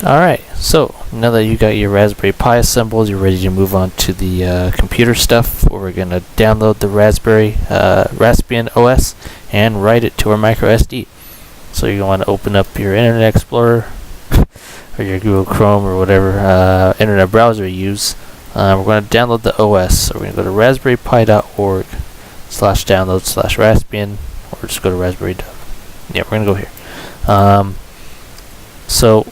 Alright, so now that you got your Raspberry Pi assembled, you're ready to move on to the computer stuff, where we're going to download the Raspbian OS and write it to our MicroSD. So you're going to want to open up your Internet Explorer or your Google Chrome or whatever internet browser you use. We're going to download the OS, so we're going to go to raspberrypi.org/download/Raspbian, or just go to Raspberry. Yeah, we're going to go here. So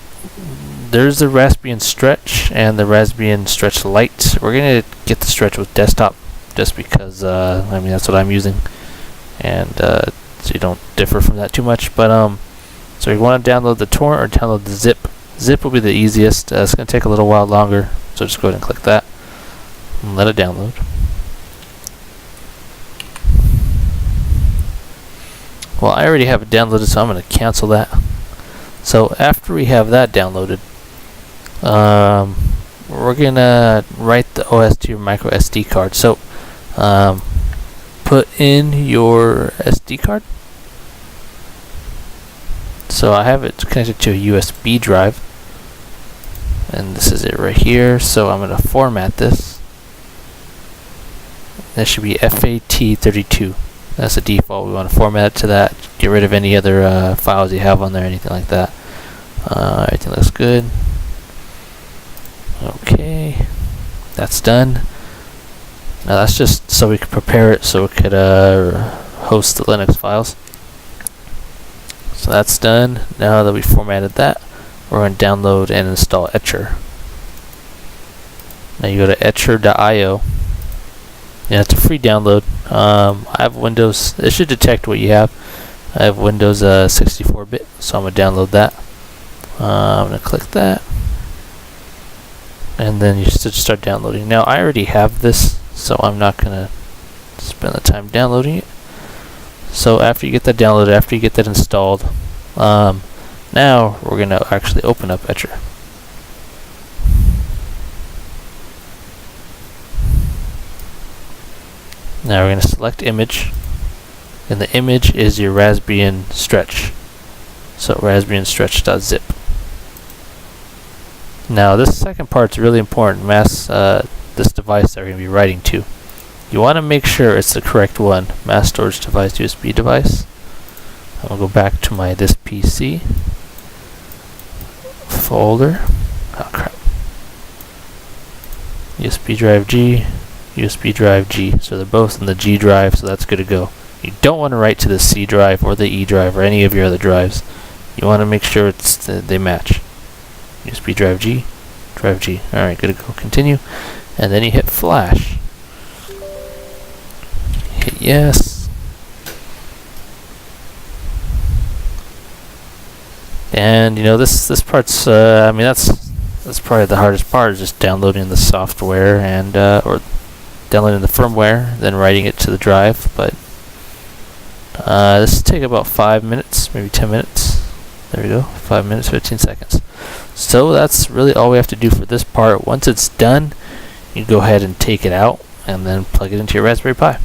there's the Raspbian Stretch and the Raspbian Stretch Lite. We're going to get the Stretch with desktop just because, that's what I'm using. And so you don't differ from that too much. But so you want to download the torrent or download the zip. Zip will be the easiest. It's going to take a little while longer. So just go ahead and click that and let it download. Well, I already have it downloaded, so I'm going to cancel that. So after we have that downloaded, we're gonna write the OS to your micro SD card. So put in your SD card. So I have it connected to a USB drive, and this is it right here. So I'm gonna format this. That should be FAT32. That's the default. We want to format it to that. Get rid of any other files you have on there, anything like that. Everything looks good. Okay, that's done. Now that's just so we can prepare it so it could host the Linux files. So that's done. Now that we formatted that, we're going to download and install Etcher. Now you go to etcher.io. Yeah, it's a free download. I have Windows. It should detect what you have. I have Windows 64-bit, so I'm going to download that. I'm going to click that. And then you should start downloading. Now, I already have this, so I'm not going to spend the time downloading it. So after you get that downloaded, after you get that installed, now we're going to actually open up Etcher. Now we're going to select image, and the image is your Raspbian Stretch. So Raspbian Stretch.zip. Now this second part is really important. This device that we're going to be writing to. You want to make sure it's the correct one. Mass storage device, USB device. I'm going to go back to my this PC folder. Oh crap. USB drive G. USB drive G, so they're both in the G drive, so that's good to go. You don't want to write to the C drive or the E drive or any of your other drives. You want to make sure they match. USB drive G, drive G. Alright, good to go. Continue. And then you hit flash. Hit yes. And this part's that's probably the hardest part, is just downloading the software and or downloading the firmware, then writing it to the drive. But this will take about 5 minutes, maybe 10 minutes. There we go, 5 minutes, 15 seconds. So that's really all we have to do for this part. Once it's done, you go ahead and take it out and then plug it into your Raspberry Pi.